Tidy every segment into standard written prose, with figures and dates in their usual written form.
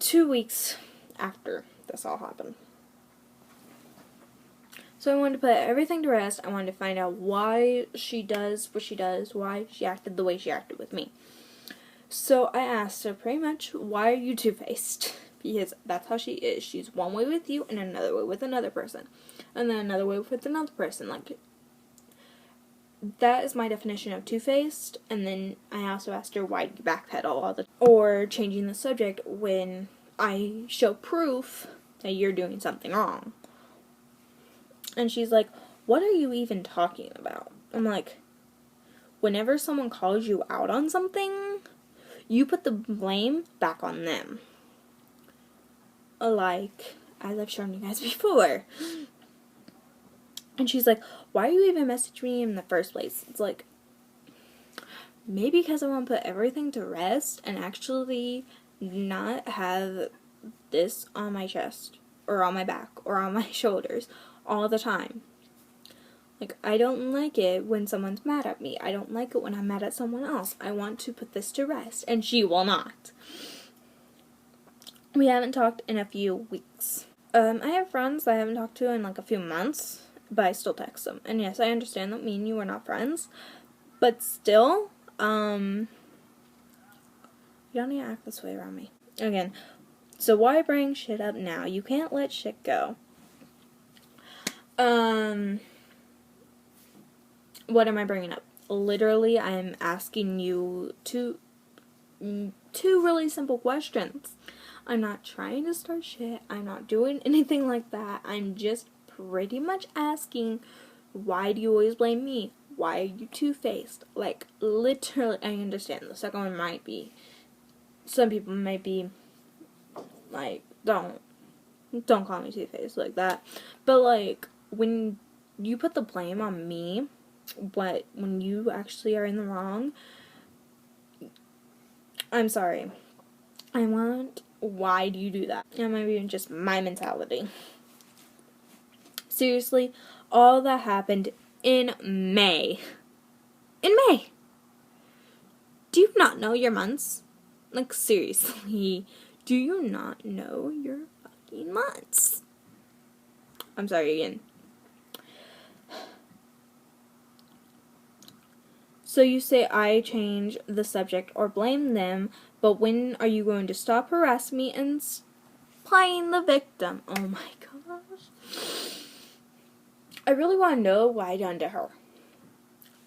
2 weeks after this all happened. So I wanted to put everything to rest. I wanted to find out why she does what she does, why she acted the way she acted with me. So I asked her pretty much, why are you two-faced? Because that's how she is. She's one way with you and another way with another person. And then another way with another person. Like, that is my definition of two-faced. And then I also asked her, why do you backpedal all the time? Or changing the subject when I show proof that you're doing something wrong. And she's like, what are you even talking about? I'm like, whenever someone calls you out on something, you put the blame back on them. Like, as I've shown you guys before. And she's like, why are you even messaging me in the first place? It's like, maybe because I want to put everything to rest and actually not have this on my chest or on my back or on my shoulders all the time. Like, I don't like it when someone's mad at me. I don't like it when I'm mad at someone else. I want to put this to rest, and she will not. We haven't talked in a few weeks. I have friends that I haven't talked to in like a few months, but I still text them. And yes, I understand that me and you are not friends, but still, you don't need to act this way around me. Again, so why bring shit up now? You can't let shit go. What am I bringing up? Literally, I'm asking you two really simple questions. I'm not trying to start shit. I'm not doing anything like that. I'm just pretty much asking, why do you always blame me? Why are you two-faced? Like, literally, I understand. The second one might be, some people might be, like, don't call me two-faced like that. But, like, when you put the blame on me, when you actually are in the wrong, I'm sorry. Why do you do that? That might be just my mentality. Seriously, all that happened in May. In May! Do you not know your months? Like, seriously, do you not know your fucking months? I'm sorry again. So you say I change the subject or blame them, but when are you going to stop harassing me and playing the victim? Oh my gosh. I really want to know what I done to her.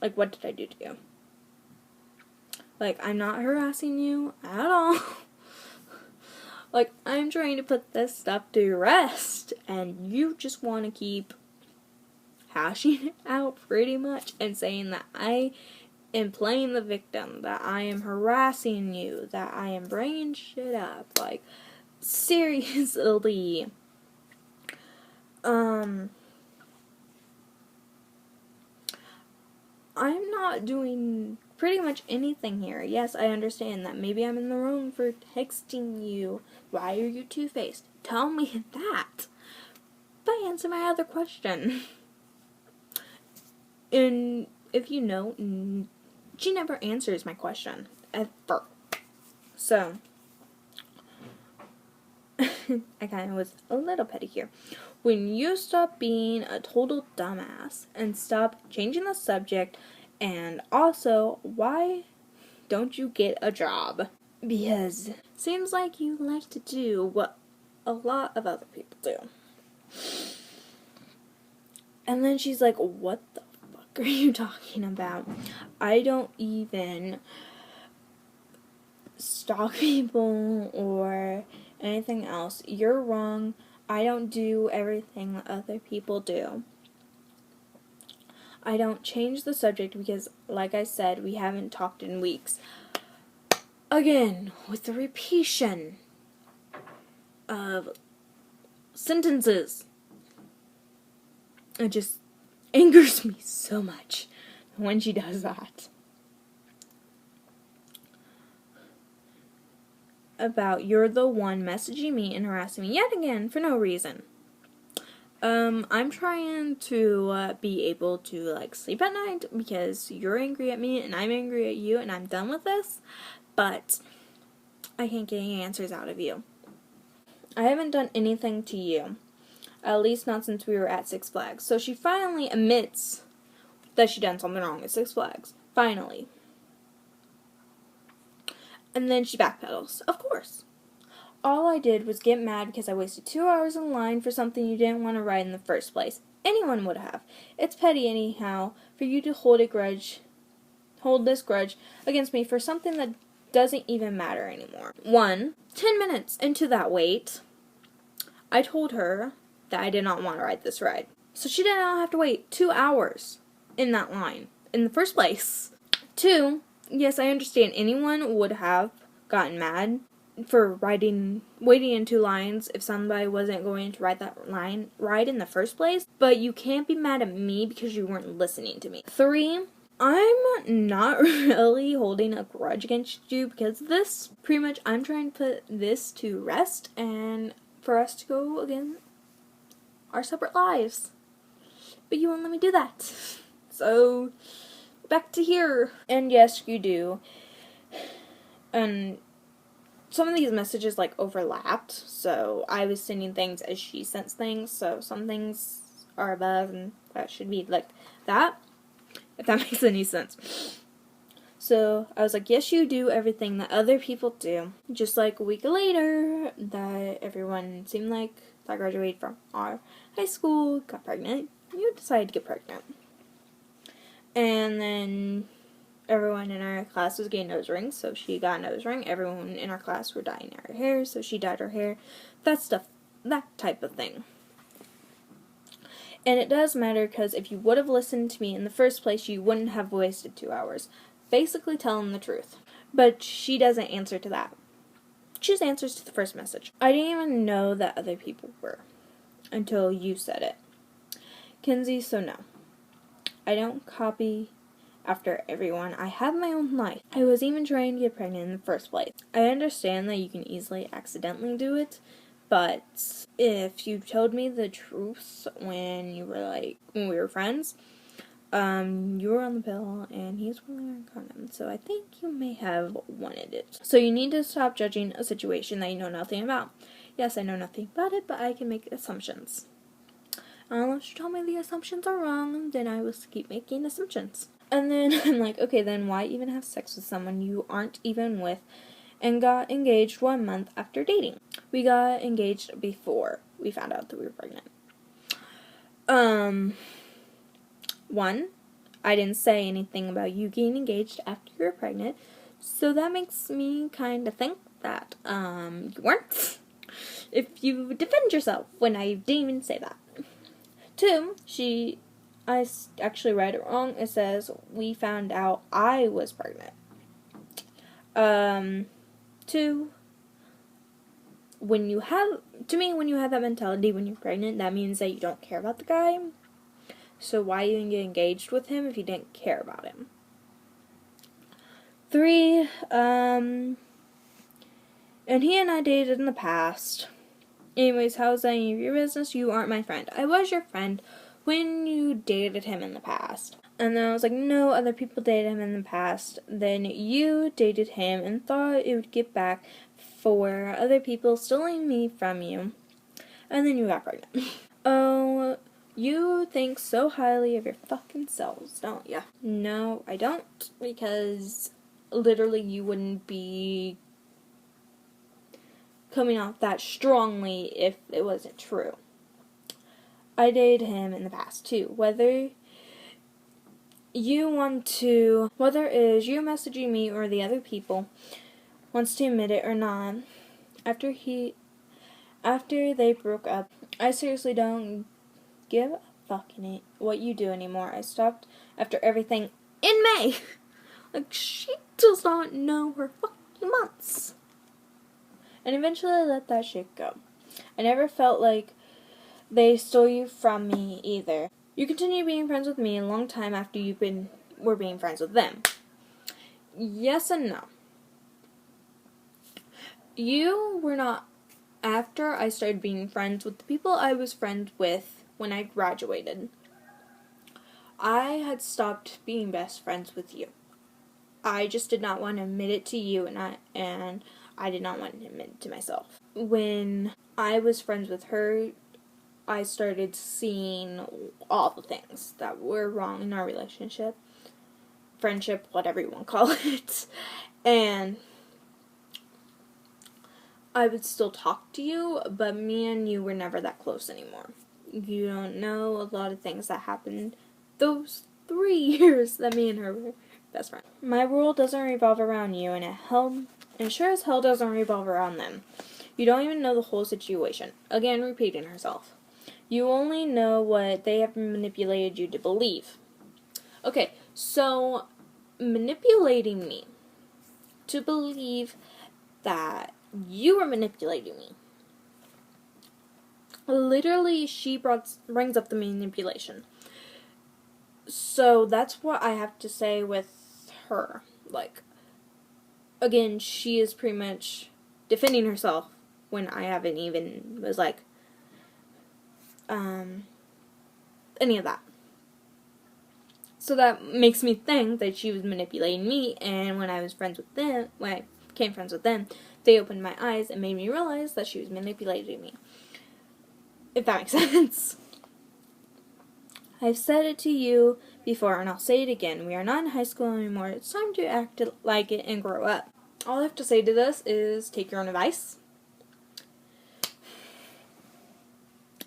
Like, what did I do to you? Like, I'm not harassing you at all. Like, I'm trying to put this stuff to rest, and you just want to keep hashing it out pretty much and saying that I am playing the victim, that I am harassing you, that I am bringing shit up. Like, seriously. I'm not doing pretty much anything here. Yes, I understand that maybe I'm in the wrong for texting you. Why are you two-faced? Tell me that. But answer my other question. And if you know, she never answers my question. Ever. So, I kind of was a little petty here. When you stop being a total dumbass and stop changing the subject, and also, why don't you get a job? Because it seems like you like to do what a lot of other people do. And then she's like, what the fuck are you talking about? I don't even stalk people or anything else. You're wrong. I don't do everything that other people do. I don't change the subject because, like I said, we haven't talked in weeks. Again, with the repetition of sentences. It just angers me so much when she does that. About you're the one messaging me and harassing me yet again for no reason. I'm trying to be able to like sleep at night because you're angry at me and I'm angry at you and I'm done with this, but I can't get any answers out of you. I haven't done anything to you. At least not since we were at Six Flags. So she finally admits that she done something wrong at Six Flags. Finally. And then she backpedals. Of course. All I did was get mad because I wasted 2 hours in line for something you didn't want to ride in the first place. Anyone would have. It's petty anyhow for you to hold this grudge against me for something that doesn't even matter anymore. 10 minutes into that wait, I told her that I did not want to ride this ride. So she did not have to wait 2 hours in that line in the first place. 2, yes, I understand anyone would have gotten mad for waiting in 2 lines if somebody wasn't going to ride that ride in the first place, but you can't be mad at me because you weren't listening to me. 3, I'm not really holding a grudge against you because of this. Pretty much, I'm trying to put this to rest and for us to go again our separate lives. But you won't let me do that. So, back to here. And yes, you do. And some of these messages, like, overlapped. So, I was sending things as she sent things. So, some things are above and that should be like that. If that makes any sense. So, I was like, yes, you do everything that other people do. Just like a week later, that everyone seemed like that graduated from our high school, got pregnant. You decided to get pregnant. And then everyone in our class was getting nose rings, so she got a nose ring. Everyone in our class were dyeing her hair, so she dyed her hair. That type of thing. And it does matter because if you would have listened to me in the first place, you wouldn't have wasted 2 hours. Basically telling the truth. But she doesn't answer to that. She just answers to the first message. I didn't even know that other people were until you said it. Kinsey, so no. I don't copy after everyone. I have my own life. I was even trying to get pregnant in the first place. I understand that you can easily accidentally do it, but if you told me the truth when we were friends, you were on the pill and he's wearing a condom, so I think you may have wanted it. So you need to stop judging a situation that you know nothing about. Yes, I know nothing about it, but I can make assumptions. Unless you tell me the assumptions are wrong, then I will keep making assumptions. And then I'm like, okay, then why even have sex with someone you aren't even with and got engaged 1 month after dating? We got engaged before we found out that we were pregnant. 1, I didn't say anything about you getting engaged after you were pregnant, so that makes me kind of think that, you weren't. If you defend yourself when I didn't even say that. 2, I actually read it wrong. It says, we found out I was pregnant. 2, when you have that mentality when you're pregnant, that means that you don't care about the guy. So why even get engaged with him if you didn't care about him? 3, and he and I dated in the past. Anyways, how's that any of your business? You aren't my friend. I was your friend when you dated him in the past. And then I was like, no, other people dated him in the past. Then you dated him and thought it would get back for other people stealing me from you. And then you got pregnant. Oh, you think so highly of your fucking selves, don't ya? No, I don't, because literally you wouldn't be coming off that strongly if it wasn't true. I dated him in the past too. Whether it is you messaging me or the other people wants to admit it or not, after they broke up, I seriously don't give a fucking what you do anymore. I stopped after everything in May. Like, she does not know her fucking months. And eventually I let that shit go. I never felt like they stole you from me either. You continue being friends with me a long time after were being friends with them. Yes and no. You were not after I started being friends with the people I was friends with when I graduated. I had stopped being best friends with you. I just did not want to admit it to you, and I did not want to admit it to myself. when I was friends with her, I started seeing all the things that were wrong in our relationship, friendship, whatever you want to call it. And I would still talk to you, but me and you were never that close anymore. You don't know a lot of things that happened those 3 years that me and her were best friends. My world doesn't revolve around you, and it sure as hell doesn't revolve around them. You don't even know the whole situation. Again, repeating herself. You only know what they have manipulated you to believe. Okay, so manipulating me to believe that you were manipulating me. Literally, she brings up the manipulation. So that's what I have to say with her. Like, again, she is pretty much defending herself when I haven't even was like, any of that. So that makes me think that she was manipulating me, and when I became friends with them, they opened my eyes and made me realize that she was manipulating me. If that makes sense. I've said it to you before, and I'll say it again. We are not in high school anymore. It's time to act like it and grow up. All I have to say to this is take your own advice.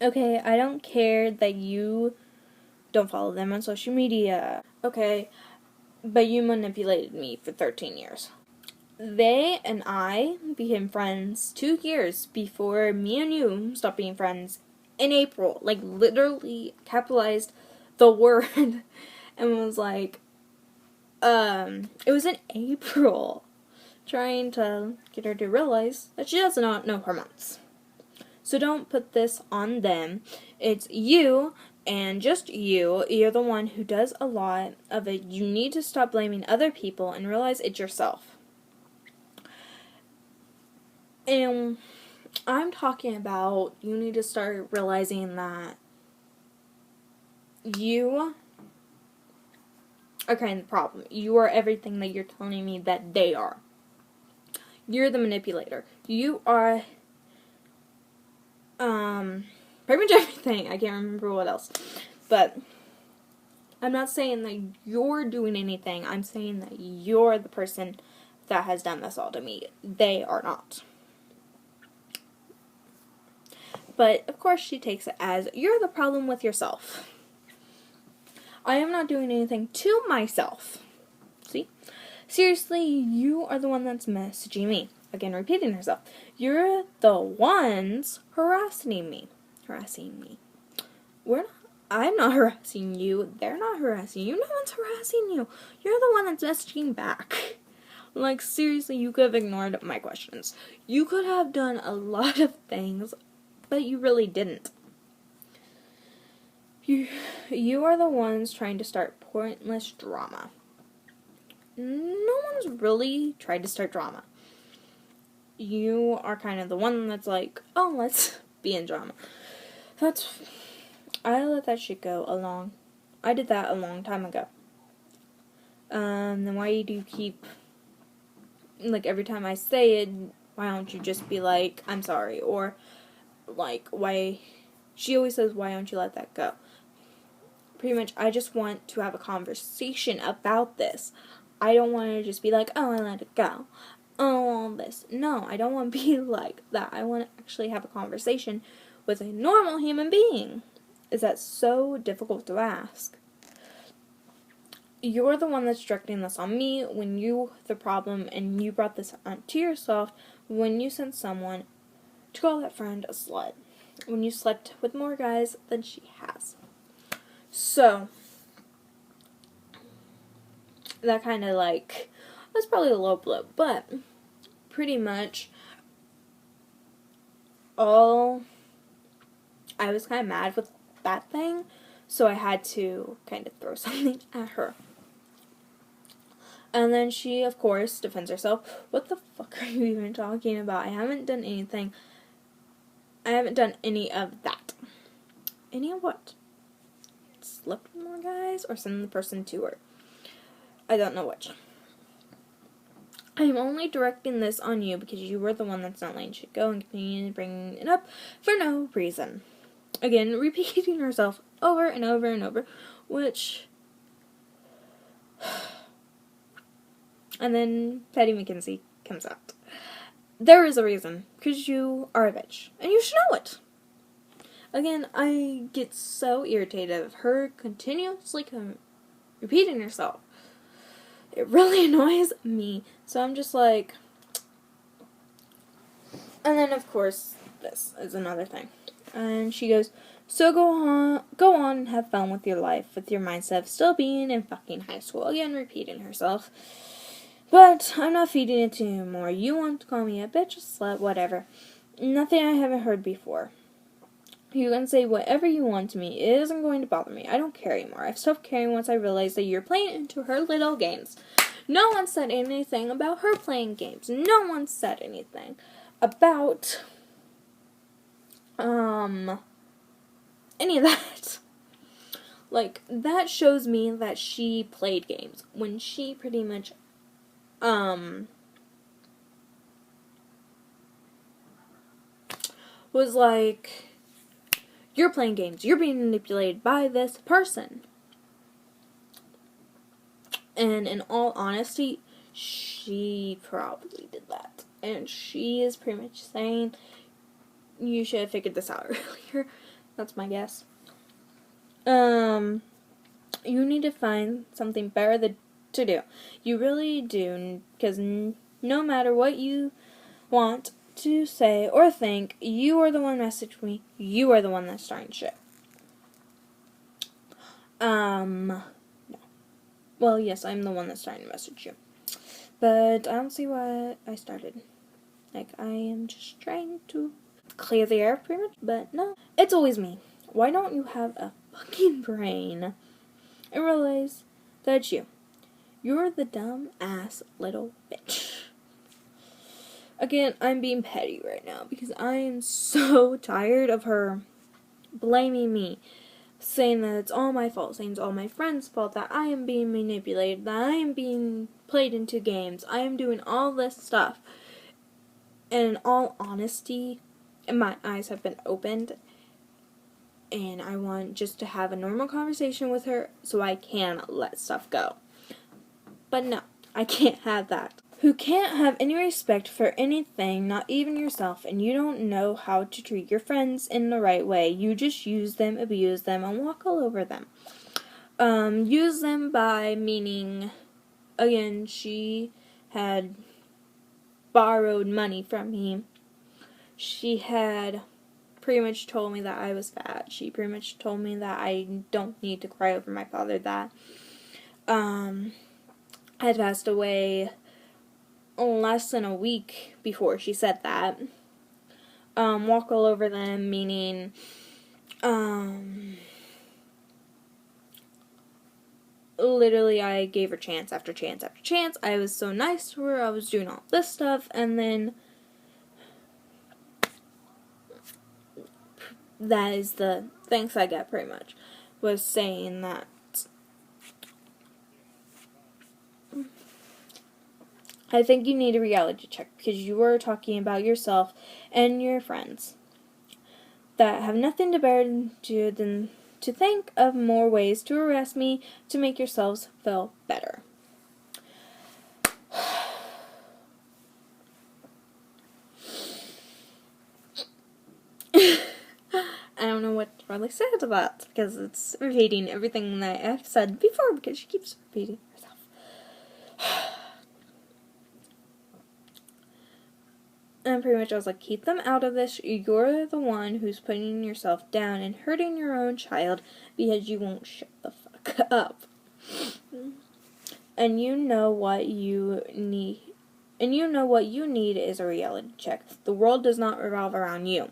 Okay, I don't care that you don't follow them on social media. Okay, but you manipulated me for 13 years. They and I became friends 2 years before me and you stopped being friends in April. Like, literally capitalized the word and was like, it was in April. Trying to get her to realize that she does not know her months. So don't put this on them. It's you, and just you. You're the one who does a lot of it. You need to stop blaming other people and realize it's yourself. And I'm talking about you need to start realizing that you are kind of the problem. You are everything that you're telling me that they are. You're the manipulator. You are pretty much everything. I can't remember what else. But I'm not saying that you're doing anything. I'm saying that you're the person that has done this all to me. They are not. But, of course, she takes it as, you're the problem with yourself. I am not doing anything to myself. See? Seriously, you are the one that's messaging me. Again, repeating herself. You're the ones harassing me. I'm not harassing you. They're not harassing you. No one's harassing you. You're the one that's messaging back. Like, seriously, you could have ignored my questions. You could have done a lot of things, but you really didn't. You are the ones trying to start pointless drama. No one's really tried to start drama. You are kind of the one that's like, oh, let's be in drama. I let that shit go I did that a long time ago. Then why do you keep, like, every time I say it, why don't you just be like, I'm sorry, or, like, she always says, why don't you let that go? Pretty much, I just want to have a conversation about this. I don't want to just be like, oh, I let it go. Oh, all this. No, I don't want to be like that. I want to actually have a conversation with a normal human being. Is that so difficult to ask? You're the one that's directing this on me when you the problem, and you brought this onto yourself when you sent someone to call that friend a slut. When you slept with more guys than she has. So, that kind of like, that's probably a low blow, but pretty much I was kind of mad with that thing, so I had to kind of throw something at her. And then she, of course, defends herself. What the fuck are you even talking about? I haven't done anything. I haven't done any of that. Any of what? Slept with more guys or send the person to her? I don't know which. I'm only directing this on you because you were the one that's not letting shit go and continuing bringing it up for no reason. Again, repeating herself over and over and over, which... And then Patty McKenzie comes out. There is a reason, because you are a bitch, and you should know it. Again, I get so irritated of her continuously repeating herself. It really annoys me. So I'm just like... And then, of course, this is another thing. And she goes, so go on and have fun with your life, with your mindset of still being in fucking high school. Again, repeating herself. But I'm not feeding it to you anymore. You want to call me a bitch, a slut, whatever. Nothing I haven't heard before. You can say whatever you want to me. It isn't going to bother me. I don't care anymore. I've stopped caring once I realized that you're playing into her little games. No one said anything about her playing games. No one said anything about any of that. Like, that shows me that she played games when she pretty much was like, you're playing games. You're being manipulated by this person. And in all honesty, she probably did that. And she is pretty much saying, you should have figured this out earlier. That's my guess. You need to find something better to do. You really do, because no matter what you want to say or think, you are the one messaging me. You are the one that's starting shit. No. Well, yes, I'm the one that's starting to message you. But I don't see why I started. Like, I am just trying to clear the air, pretty much. But no, it's always me. Why don't you have a fucking brain and realize that it's you? You're the dumb ass little bitch. Again, I'm being petty right now because I am so tired of her blaming me, saying that it's all my fault, saying it's all my friends' fault, that I am being manipulated, that I am being played into games, I am doing all this stuff. And in all honesty, my eyes have been opened, and I want just to have a normal conversation with her so I can let stuff go. But no, I can't have that. Who can't have any respect for anything, not even yourself, and you don't know how to treat your friends in the right way. You just use them, abuse them, and walk all over them. Use them by meaning, again, she had borrowed money from me. She had pretty much told me that I was fat. She pretty much told me that I don't need to cry over my father, that had passed away less than a week before she said that. Walk all over them, meaning, literally I gave her chance after chance after chance. I was so nice to her, I was doing all this stuff, and then that is the thanks I get, pretty much, was saying that I think you need a reality check because you were talking about yourself and your friends that have nothing to bear to than to think of more ways to harass me to make yourselves feel better. I don't know what to really say to that because it's repeating everything that I've said before because she keeps repeating herself. And pretty much I was like, keep them out of this. You're the one who's putting yourself down and hurting your own child because you won't shut the fuck up. And you know what you need. And you know what you need is a reality check. The world does not revolve around you.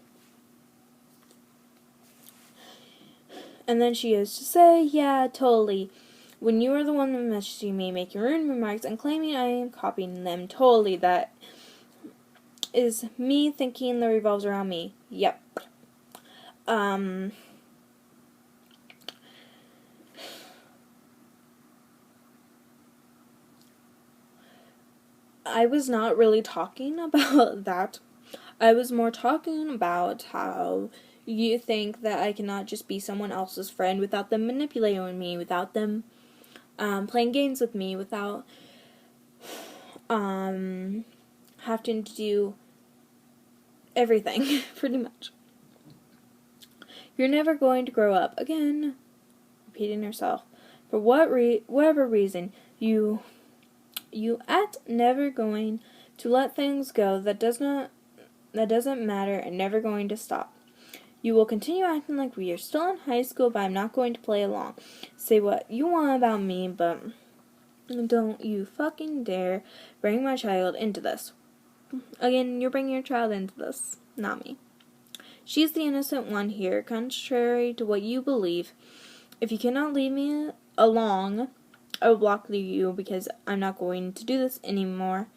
And then she goes to say, yeah, totally. When you are the one that messaging me, making rude remarks and claiming I am copying them, totally, that is me thinking that revolves around me. Yep. I was not really talking about that. I was more talking about how you think that I cannot just be someone else's friend without them manipulating me, without them playing games with me, without having to do everything, pretty much. You're never going to grow up. Again, repeating yourself. For whatever reason, you act never going to let things go that doesn't matter and never going to stop. You will continue acting like we are still in high school, but I'm not going to play along. Say what you want about me, but don't you fucking dare bring my child into this. Again, you're bringing your child into this, not me. She's the innocent one here, contrary to what you believe. If you cannot leave me alone, I will block you because I'm not going to do this anymore.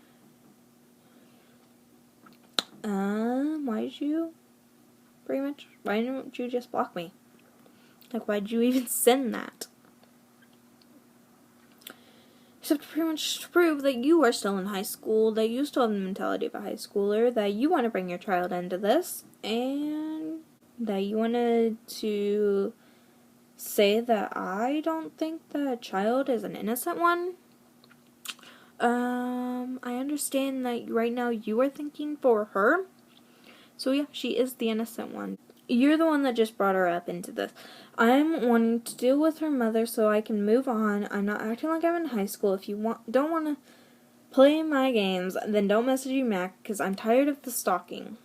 Why didn't you just block me? Like, why did you even send that? Except pretty much to prove that you are still in high school, that you still have the mentality of a high schooler, that you want to bring your child into this, and that you wanted to say that I don't think the child is an innocent one. I understand that right now you are thinking for her. So yeah, she is the innocent one. You're the one that just brought her up into this. I'm wanting to deal with her mother so I can move on. I'm not acting like I'm in high school. If you don't want to play my games, then don't message me back because I'm tired of the stalking.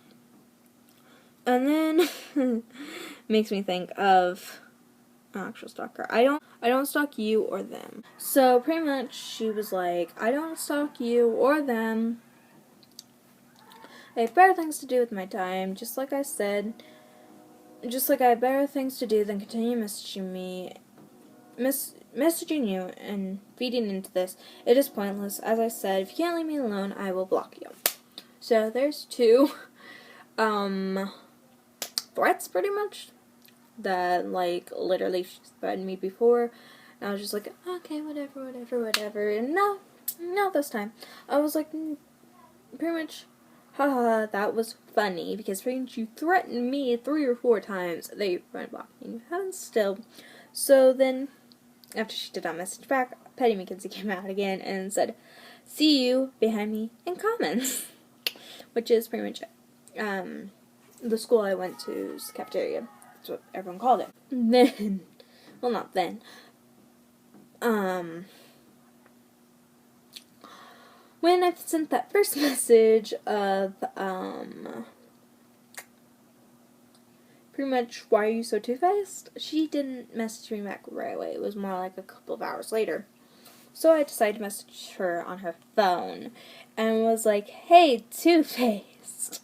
And then makes me think of an actual stalker. I don't stalk you or them. So pretty much she was like, I don't stalk you or them. I have better things to do with my time, just like I said. Just like I have better things to do than continue messaging me, messaging you and feeding into this. It is pointless. As I said, if you can't leave me alone, I will block you. So there's two threats pretty much that like literally she's threatened me before. And I was just like, okay, whatever. And no, not this time. I was like, pretty much, haha, that was funny, because pretty much you threatened me 3 or 4 times that you were blocking. You haven't still. So then, after she did not message back, Petty McKenzie came out again and said, see you behind me in comments. Which is pretty much the school I went to's cafeteria. That's what everyone called it. Then, well, not then. When I sent that first message of, pretty much, why are you so two-faced? She didn't message me back right away. It was more like a couple of hours later. So I decided to message her on her phone and was like, hey, two-faced.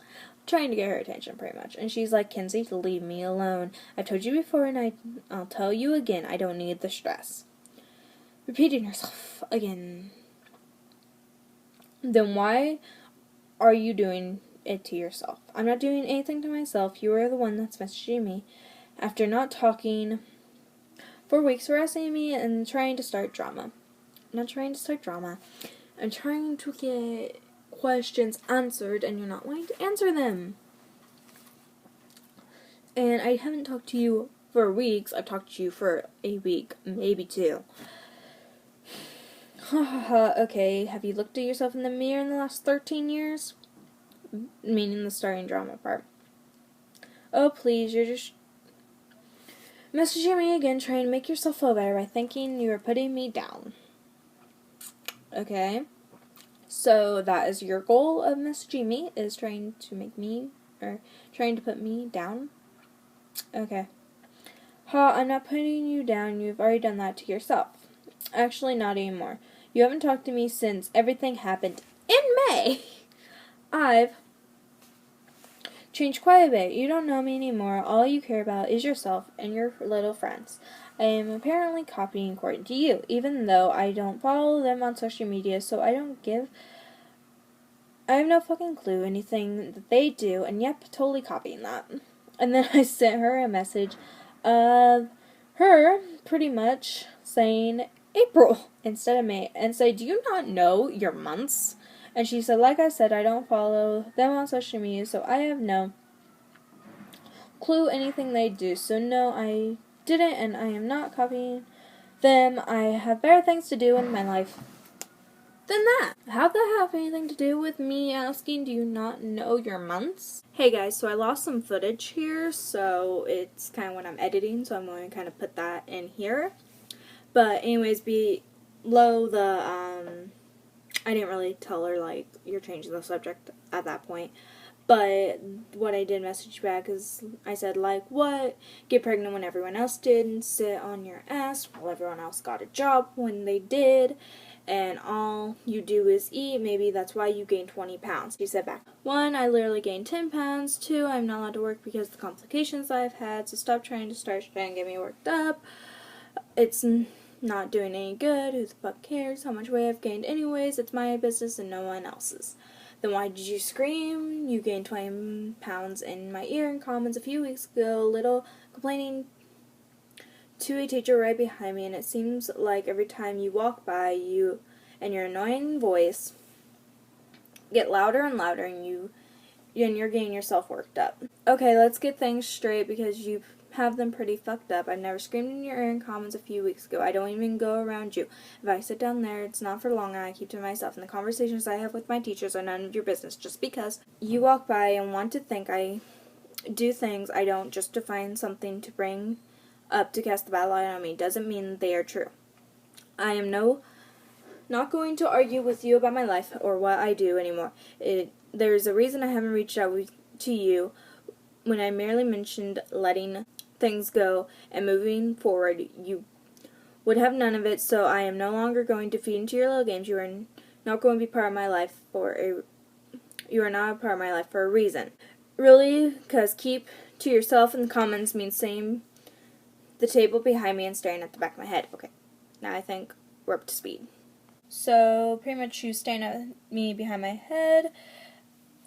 Trying to get her attention, pretty much. And she's like, Kenzie, leave me alone. I've told you before and I'll tell you again, I don't need the stress. Repeating herself again. Then why are you doing it to yourself? I'm not doing anything to myself. You are the one that's messaging me. After not talking for weeks, harassing me and trying to start drama. I'm not trying to start drama. I'm trying to get questions answered and you're not wanting to answer them. And I haven't talked to you for weeks. I've talked to you for a week, maybe 2. Okay, have you looked at yourself in the mirror in the last 13 years? Meaning the starting drama part. Oh, please, you're just messaging me again, trying to make yourself feel better by thinking you are putting me down. Okay, so that is your goal of messaging me, is trying to make me, or trying to put me down? Okay. I'm not putting you down, you've already done that to yourself. Actually, not anymore. You haven't talked to me since everything happened in May. I've changed quite a bit. You don't know me anymore. All you care about is yourself and your little friends. I am apparently copying according to you, even though I don't follow them on social media, so I have no fucking clue anything that they do, and yep, totally copying that. And then I sent her a message of her pretty much saying April instead of May, and say, do you not know your months? And she said, like I said, I don't follow them on social media, so I have no clue anything they do. So no, I didn't, and I am not copying them. I have better things to do in my life than that. How'd that have anything to do with me asking, do you not know your months? Hey guys, so I lost some footage here, so it's kind of when I'm editing, so I'm going to kind of put that in here. But anyways, below the, I didn't really tell her, like, you're changing the subject at that point. But what I did message back is I said, like, what? Get pregnant when everyone else did and sit on your ass while everyone else got a job when they did. And all you do is eat. Maybe that's why you gained 20 pounds. She said back, 1, I literally gained 10 pounds. 2, I'm not allowed to work because of the complications I've had. So stop trying to start shit and get me worked up. It's not doing any good. Who the fuck cares how much weight I've gained anyways? It's my business and no one else's. Then why did you scream? You gained 20 pounds in my ear in comments a few weeks ago. Little complaining to a teacher right behind me, and it seems like every time you walk by, you and your annoying voice get louder and louder, and you're getting yourself worked up. Okay, let's get things straight because you have them pretty fucked up. I've never screamed in your ear in comments a few weeks ago. I don't even go around you. If I sit down there, it's not for long, and I keep to myself. And the conversations I have with my teachers are none of your business. Just because you walk by and want to think I do things I don't just to find something to bring up to cast the bad light on me doesn't mean they are true. I am not going to argue with you about my life or what I do anymore. There's a reason I haven't reached out to you when I merely mentioned letting things go and moving forward. You would have none of it, so I am no longer going to feed into your little games. You are not going to be part of my life you are not a part of my life for a reason. Really, because keep to yourself in the comments means saying the table behind me and staring at the back of my head. Okay, now I think we're up to speed. So, pretty much she was staring at me behind my head,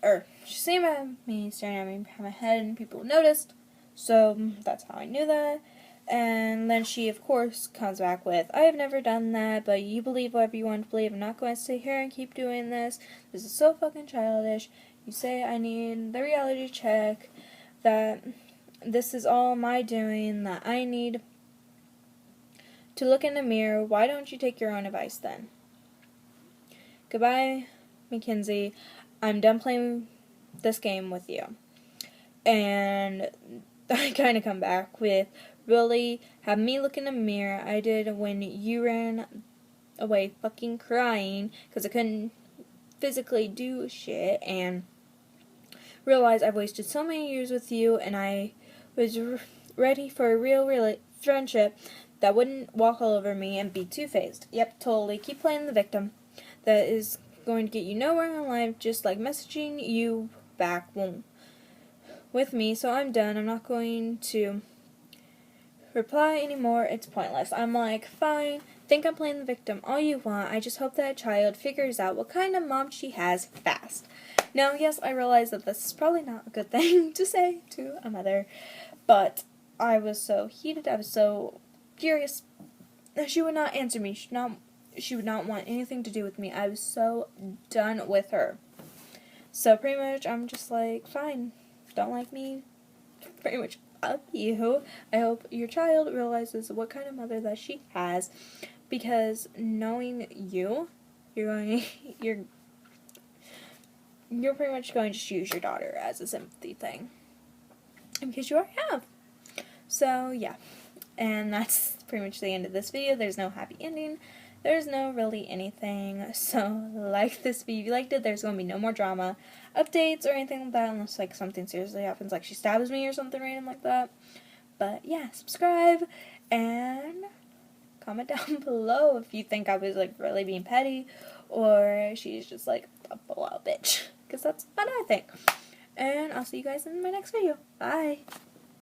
or she's staring at me behind my head, and people noticed, so that's how I knew that. And then she, of course, comes back with, I have never done that, but you believe whatever you want to believe. I'm not going to sit here and keep doing this. This is so fucking childish. You say I need the reality check, that this is all my doing, that I need to look in the mirror. Why don't you take your own advice then? Goodbye, Mackenzie. I'm done playing this game with you. And I kind of come back with, really, have me look in the mirror. I did when you ran away fucking crying because I couldn't physically do shit, and realized I've wasted so many years with you, and I was ready for a real friendship that wouldn't walk all over me and be two-faced. Yep, totally. Keep playing the victim. That is going to get you nowhere in life, just like messaging you back won't with me, so I'm done. I'm not going to reply anymore. It's pointless. I'm like, fine, think I'm playing the victim all you want. I just hope that child figures out what kind of mom she has fast. Now, yes, I realize that this is probably not a good thing to say to a mother, but I was so heated, I was so furious. She would not answer me. She would not want anything to do with me. I was so done with her. So pretty much I'm just like, fine, don't like me, pretty much up you. I hope your child realizes what kind of mother that she has, because knowing you're pretty much going to just use your daughter as a sympathy thing, because you already have. So yeah, and that's pretty much the end of this video. There's no happy ending. There's no really anything. So like this video if you liked it. There's going to be no more drama updates or anything like that, unless like something seriously happens, like she stabs me or something random like that. But yeah, subscribe and comment down below if you think I was like really being petty, or she's just like a full out bitch, because that's what I think. And I'll see you guys in my next video. Bye.